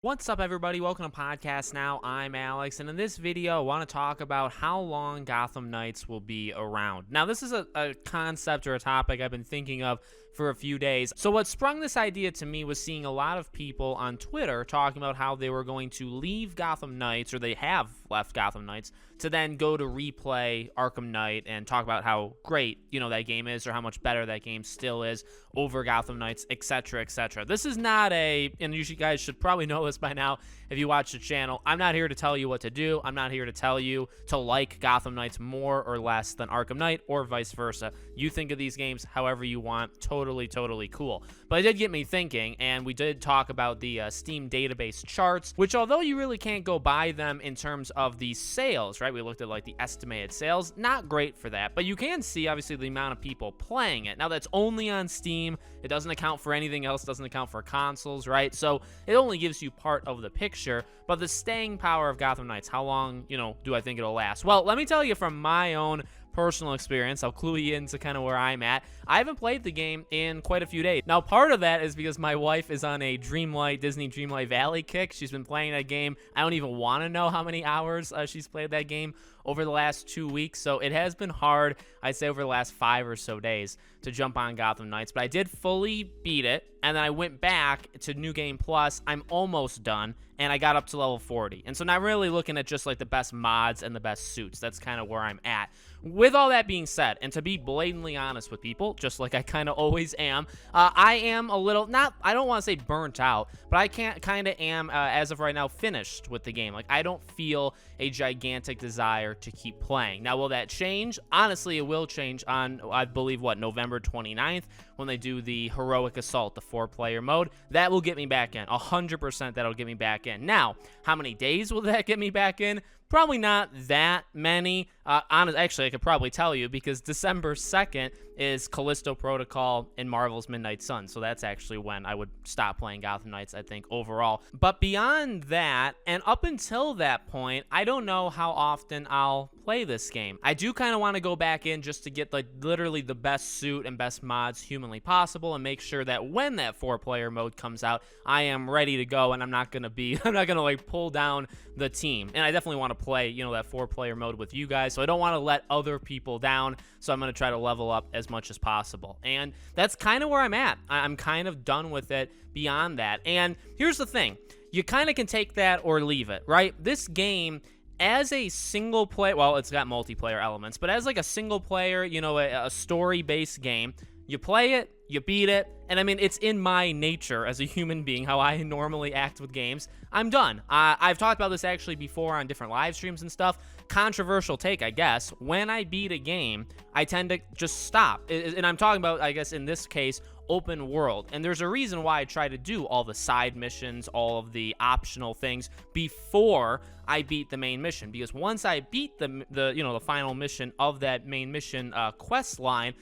What's up, everybody? Welcome to Podcast Now. I'm Alex, and in this video, I want to talk about how long Gotham Knights will be around. Now, this is a concept or a topic I've been thinking of for a few days. So what sprung this idea to me was seeing a lot of people on Twitter talking about how they were going to leave Gotham Knights, or they have left Gotham Knights, to then go to replay Arkham Knight and talk about how great, that game is, or how much better that game still is over Gotham Knights, etc., etc. This is not and you guys should probably know this by now if you watch the channel, I'm not here to tell you what to do. I'm not here to tell you to like Gotham Knights more or less than Arkham Knight, or vice versa. You think of these games however you want. Totally cool. But it did get me thinking, and we did talk about the Steam database charts, which although you really can't go by them in terms of the sales, right? We looked at like the estimated sales, not great for that, but you can see obviously the amount of people playing it. Now that's only on Steam. It doesn't account for anything else, doesn't account for consoles, right? So it only gives you part of the picture, but the staying power of Gotham Knights, how long, do I think it'll last? Well, let me tell you from my own personal experience. I'll clue you into kind of where I'm at. I haven't played the game in quite a few days. Now, part of that is because my wife is on a Disney Dreamlight Valley kick. She's been playing that game. I don't even want to know how many hours she's played that game over the last 2 weeks. So it has been hard, I'd say, over the last 5 or so days to jump on Gotham Knights. But I did fully beat it, and then I went back to New Game Plus. I'm almost done, and I got up to level 40. And so now really looking at just like the best mods and the best suits. That's kind of where I'm at. With all that being said, and to be blatantly honest with people, just like I kind of always am, I am a little, I don't want to say burnt out, but I kind of am, as of right now, finished with the game. Like, I don't feel a gigantic desire to keep playing. Now, will that change? Honestly, it will change on, I believe, November 29th, when they do the Heroic Assault, the 4-player mode. That will get me back in. 100% that'll get me back in. Now, how many days will that get me back in? Probably not that many. Actually, I could probably tell you, because December 2nd is Callisto Protocol and Marvel's Midnight Sun. So that's actually when I would stop playing Gotham Knights, I think, overall. But beyond that, and up until that point, I don't know how often I'll play this game. I do kind of want to go back in just to get like literally the best suit and best mods humanly possible, and make sure that when that 4-player mode comes out, I am ready to go, and I'm not going to like pull down the team. And I definitely want to play, that 4-player mode with you guys, so I don't want to let other people down, so I'm going to try to level up as much as possible. And that's kind of where I'm at. I'm kind of done with it beyond that. And here's the thing. You kind of can take that or leave it, right? This game, as a single player, well, it's got multiplayer elements, but as like a single player, a story-based game, you play it, you beat it, and I mean, it's in my nature as a human being, how I normally act with games. I'm done. I've talked about this actually before on different live streams and stuff. Controversial take, I guess. When I beat a game, I tend to just stop. And I'm talking about, I guess, in this case, open world. And there's a reason why I try to do all the side missions, all of the optional things before I beat the main mission. Because once I beat the final mission of that main mission quest line,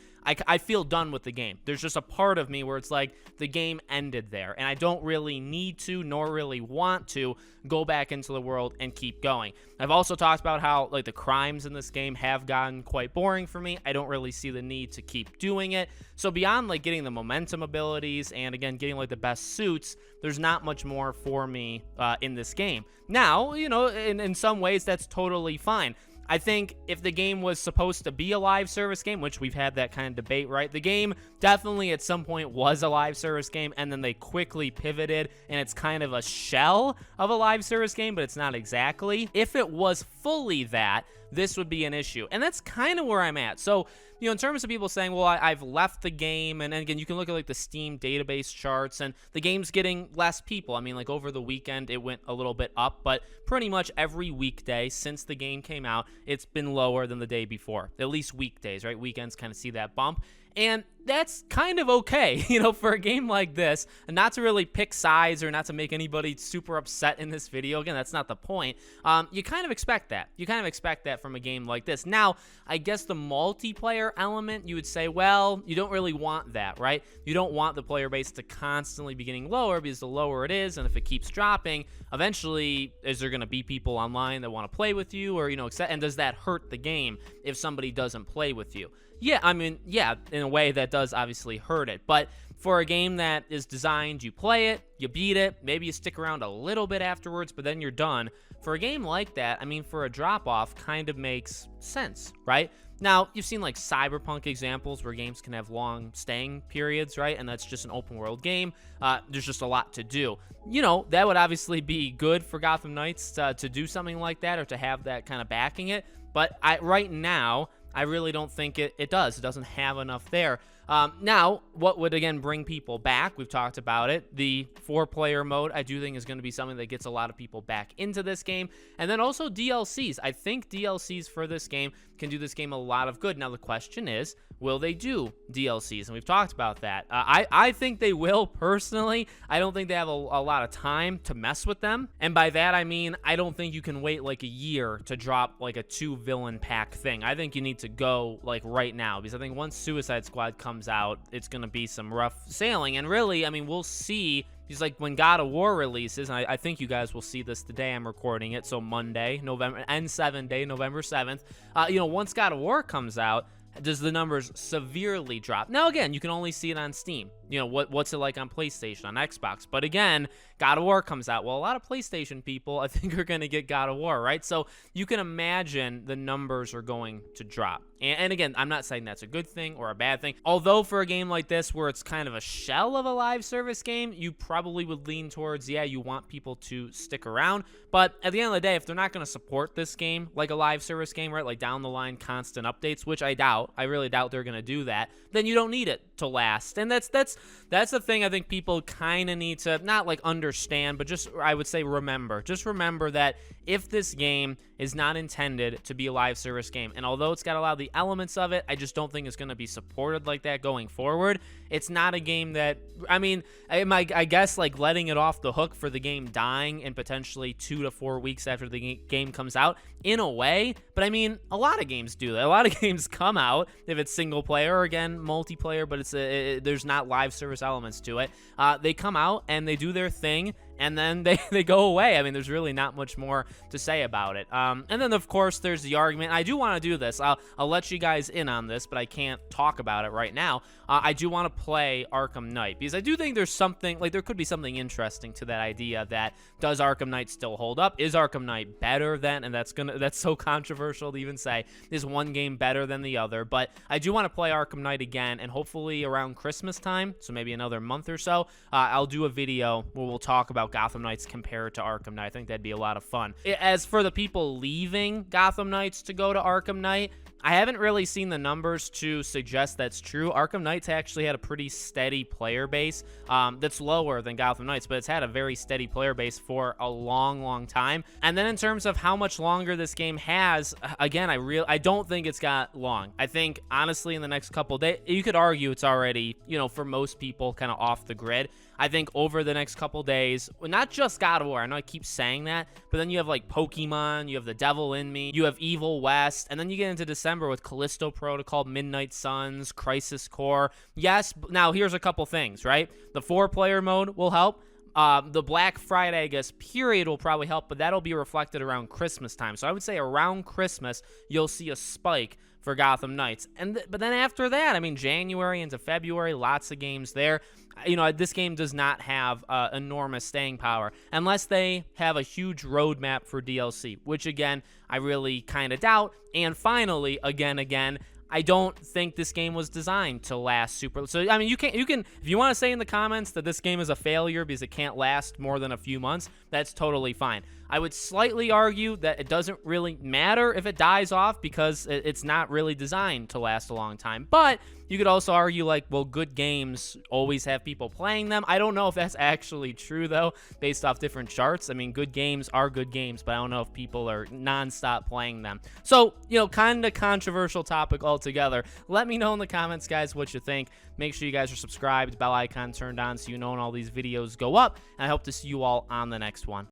I feel done with the game. There's just a part of me where it's like the game ended there, and I don't really need to, nor really want to, go back into the world and keep going. I've also talked about how like the crimes in this game have gotten quite boring for me. I don't really see the need to keep doing it. So beyond like getting the momentum abilities and again getting like the best suits, there's not much more for me in this game. Now, in some ways that's totally fine. I think if the game was supposed to be a live service game, which we've had that kind of debate, right? The game definitely at some point was a live service game, and then they quickly pivoted, and it's kind of a shell of a live service game, but it's not exactly. If it was fully that, this would be an issue. And that's kind of where I'm at. So, in terms of people saying, well, I've left the game, and again, you can look at like the Steam database charts, and the game's getting less people. I mean, like over the weekend, it went a little bit up, but pretty much every weekday since the game came out, it's been lower than the day before. At least weekdays, right? Weekends kind of see that bump. And that's kind of okay, for a game like this, and not to really pick sides or not to make anybody super upset in this video. Again, that's not the point. You kind of expect that. You kind of expect that from a game like this. Now, I guess the multiplayer element, you would say, well, you don't really want that, right? You don't want the player base to constantly be getting lower, because the lower it is, and if it keeps dropping, eventually, is there going to be people online that want to play with you, or, and does that hurt the game if somebody doesn't play with you? Yeah, I mean, yeah, in a way that does obviously hurt it. But for a game that is designed, you play it, you beat it, maybe you stick around a little bit afterwards, but then you're done. For a game like that, I mean, for a drop-off kind of makes sense, right? Now, you've seen like Cyberpunk examples where games can have long staying periods, right? And that's just an open world game. There's just a lot to do. You know, that would obviously be good for Gotham Knights to do something like that, or to have that kind of backing it. But right now, I really don't think it does. It doesn't have enough there. Now, what would, again, bring people back? We've talked about it. The 4-player mode, I do think, is going to be something that gets a lot of people back into this game. And then also DLCs. I think DLCs for this game can do this game a lot of good. Now, the question is, will they do DLCs? And we've talked about that. I think they will, personally. I don't think they have a lot of time to mess with them. And by that, I mean, I don't think you can wait like a year to drop like a 2-villain pack thing. I think you need to go like right now, because I think once Suicide Squad comes out, it's going to be some rough sailing. And really, I mean, we'll see. Because, like, when God of War releases, and I think you guys will see this today, I'm recording it, so Monday, November 7th, once God of War comes out, does the numbers severely drop? Now, again, you can only see it on Steam. You know, what's it like on PlayStation, on Xbox? But again, God of War comes out. Well, a lot of PlayStation people, I think, are going to get God of War, right? So you can imagine the numbers are going to drop. And again, I'm not saying that's a good thing or a bad thing. Although for a game like this, where it's kind of a shell of a live service game, you probably would lean towards, yeah, you want people to stick around. But at the end of the day, if they're not going to support this game like a live service game, right, like down the line constant updates, which I doubt, I really doubt they're going to do that, then you don't need it to last. And that's the thing I think people kind of need to not like understand, but just, I would say, remember. Just remember that if this game is not intended to be a live service game, and although it's got a lot of the elements of it, I just don't think it's going to be supported like that going forward. It's not a game that, I mean, I guess like letting it off the hook for the game dying and potentially 2 to 4 weeks after the game comes out, in a way. But I mean, a lot of games do that. A lot of games come out, if it's single player or, again, multiplayer, but there's not live service elements to it. They come out and they do their thing, and then they go away. I mean, there's really not much more to say about it. And then, of course, there's the argument. I do want to do this. I'll let you guys in on this, but I can't talk about it right now. I do want to play Arkham Knight, because I do think there's something, like, there could be something interesting to that idea that, does Arkham Knight still hold up? Is Arkham Knight better than, and that's so controversial to even say, is one game better than the other? But I do want to play Arkham Knight again, and hopefully around Christmas time, so maybe another month or so, I'll do a video where we'll talk about Gotham Knights compared to Arkham Knight. I think that'd be a lot of fun. As for the people leaving Gotham Knights to go to Arkham Knight, I haven't really seen the numbers to suggest that's true. Arkham Knights actually had a pretty steady player base that's lower than Gotham Knights, but it's had a very steady player base for a long, long time. And then in terms of how much longer this game has, again, I don't think it's got long. I think, honestly, in the next couple days, you could argue it's already, for most people, kind of off the grid. I think over the next couple days, not just God of War, I know I keep saying that, but then you have like Pokemon, you have The Devil in Me, you have Evil West, and then you get into December with Callisto Protocol, Midnight Suns, Crisis Core. Yes, now here's a couple things, right? The 4-player mode will help. The Black Friday, I guess, period will probably help, but that'll be reflected around Christmas time. So I would say around Christmas, you'll see a spike for Gotham Knights. But then after that, I mean, January into February, lots of games there. This game does not have enormous staying power unless they have a huge roadmap for DLC, which, again, I really kind of doubt. And finally, again, I don't think this game was designed to last super. So, I mean, you can, if you want to say in the comments that this game is a failure because it can't last more than a few months, that's totally fine. I would slightly argue that it doesn't really matter if it dies off because it's not really designed to last a long time. But you could also argue, like, well, good games always have people playing them. I don't know if that's actually true, though, based off different charts. I mean, good games are good games, but I don't know if people are nonstop playing them. So, kind of controversial topic altogether. Let me know in the comments, guys, what you think. Make sure you guys are subscribed, bell icon turned on so you know when all these videos go up. And I hope to see you all on the next one.